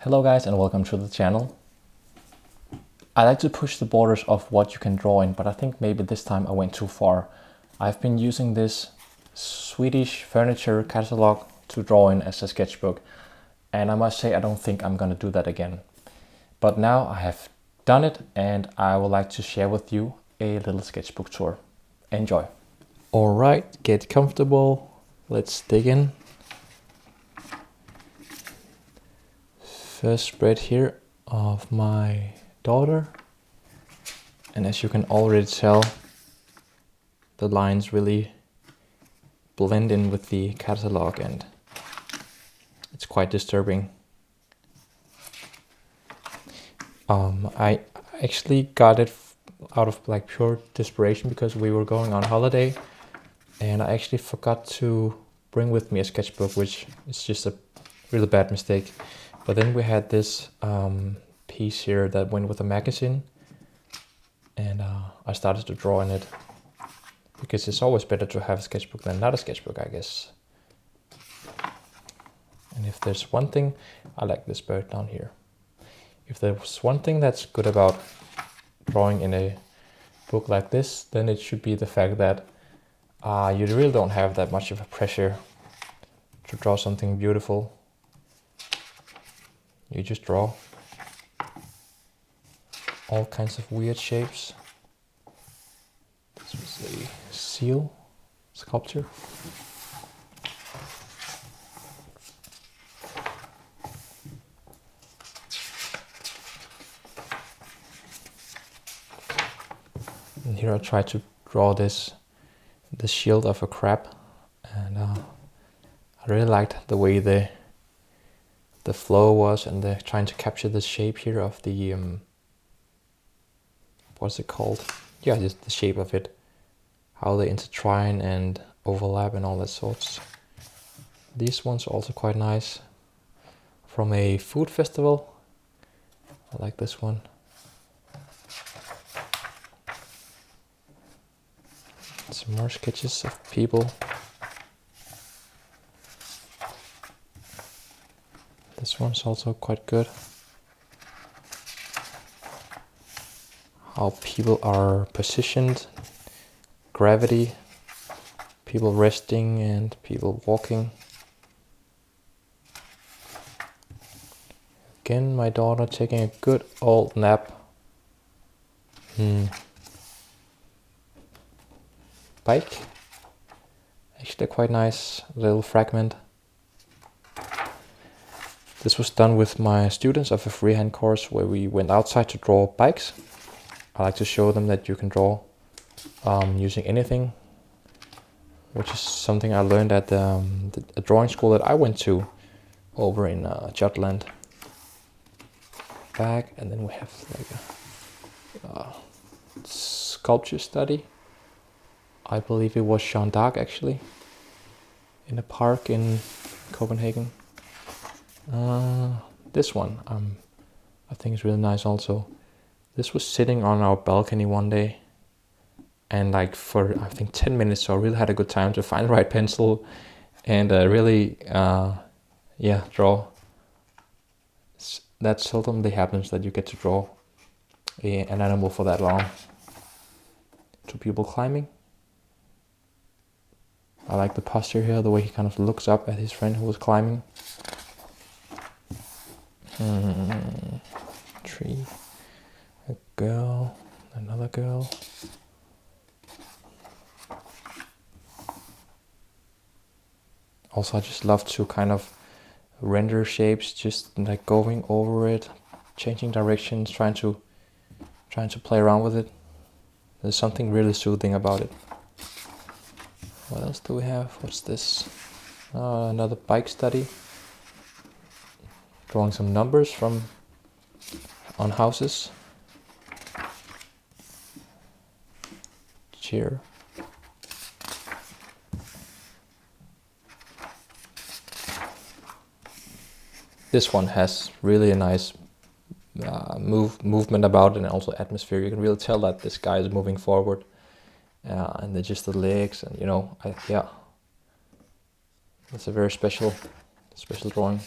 Hello guys and welcome to the channel. I like to push the borders of what you can draw in, but I think maybe this time I went too far. I've been using this Swedish furniture catalog to draw in as a sketchbook, and I must say I don't think I'm gonna do that again. But now I have done it and I would like to share with you a little sketchbook tour. Enjoy! Alright, get comfortable, let's dig in. First spread here of my daughter, and as you can already tell, the lines really blend in with the catalog and it's quite disturbing. I actually got it out of like pure desperation because we were going on holiday and I actually forgot to bring with me a sketchbook, which is just a really bad mistake. But then we had this piece here that went with a magazine, and I started to draw in it because it's always better to have a sketchbook than not a sketchbook, I guess. And if there's one thing, I like this bird down here. If there's one thing that's good about drawing in a book like this, then it should be the fact that you really don't have that much of a pressure to draw something beautiful. You just draw all kinds of weird shapes. This was a seal sculpture. And here I tried to draw the shield of a crab, and I really liked the way the flow was, and they're trying to capture the shape here of the what's it called? Yeah, just the shape of it, how they intertwine and overlap and all that sorts. These ones are also quite nice, from a food festival. I like this one. Some more sketches of people. This one's also quite good. How people are positioned, gravity, people resting and people walking. Again, my daughter taking a good old nap. Bike. Actually a quite nice little fragment. This was done with my students of a freehand course where we went outside to draw bikes. I like to show them that you can draw using anything, which is something I learned at the drawing school that I went to over in Jutland. Back, and then we have like a sculpture study. I believe it was Jeanne d'Arc actually, in a park in Copenhagen. This one I think is really nice also. This was sitting on our balcony one day, and like for I think 10 minutes, so I really had a good time to find the right pencil and really draw. That seldomly happens that you get to draw an animal for that long. Two people climbing. I like the posture here, the way he kind of looks up at his friend who was climbing. Tree, a girl, another girl. Also, I just love to kind of render shapes, just like going over it, changing directions, trying to play around with it. There's something really soothing about it. What else do we have? What's this? Another bike study. Drawing some numbers on houses. Chair. This one has really a nice movement about it, and also atmosphere. You can really tell that this guy is moving forward, and then just the legs, and it's a very special drawing.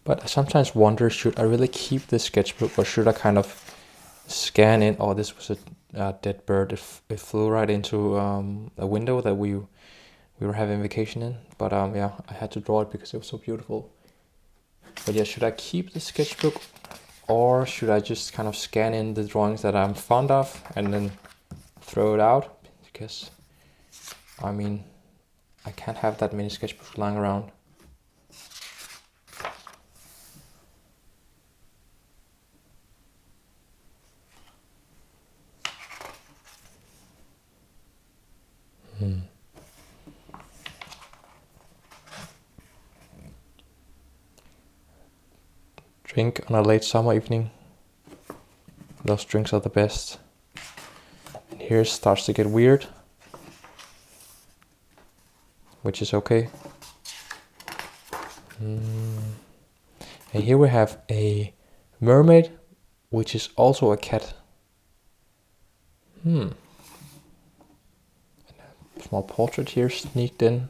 But I sometimes wonder, should I really keep this sketchbook, or should I kind of scan in? Oh, this was a dead bird. It flew right into a window that we were having vacation in. But yeah, I had to draw it because it was so beautiful. But yeah, should I keep the sketchbook, or should I just kind of scan in the drawings that I'm fond of and then throw it out? Because, I mean, I can't have that many sketchbooks lying around. Drink on a late summer evening. Those drinks are the best. And here it starts to get weird, which is okay. And here we have a mermaid, which is also a cat. And a small portrait here sneaked in.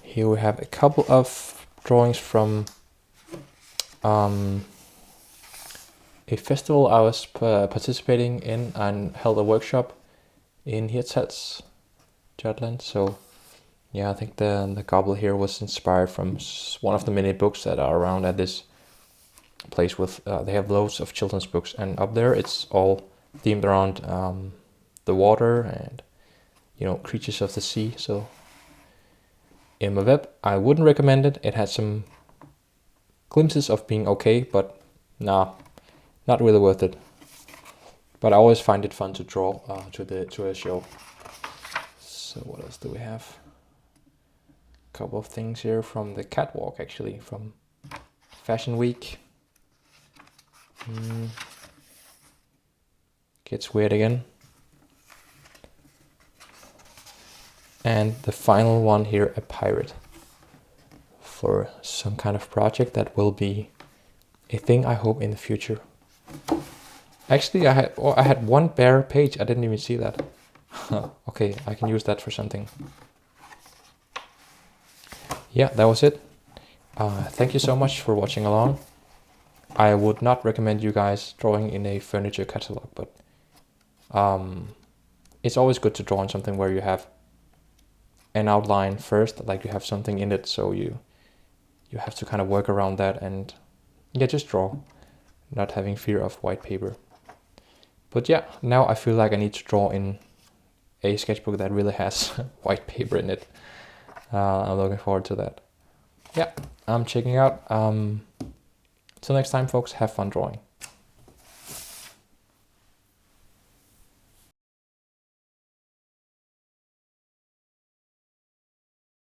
Here we have a couple of drawings from a festival I was participating in and held a workshop in Hirtshals, Jutland. So yeah, I think the gobble here was inspired from one of the many books that are around at this place. With they have loads of children's books, and up there it's all themed around the water and, you know, creatures of the sea. So in my web, I wouldn't recommend it. It had some glimpses of being okay, but nah, not really worth it. But I always find it fun to draw to a show. So what else do we have? A couple of things here from the catwalk, actually, from Fashion Week. Gets weird again. And the final one here, a pirate, for some kind of project that will be a thing, I hope, in the future. Actually, I had one bare page. I didn't even see that. Okay, I can use that for something. Yeah, that was it. Thank you so much for watching along. I would not recommend you guys drawing in a furniture catalog, but it's always good to draw on something where you have an outline first, like you have something in it, so you have to kind of work around that and yeah, just draw, not having fear of white paper. But yeah, now I feel like I need to draw in a sketchbook that really has white paper in it. I'm looking forward to that. Yeah, I'm checking out. Till next time, folks, have fun drawing.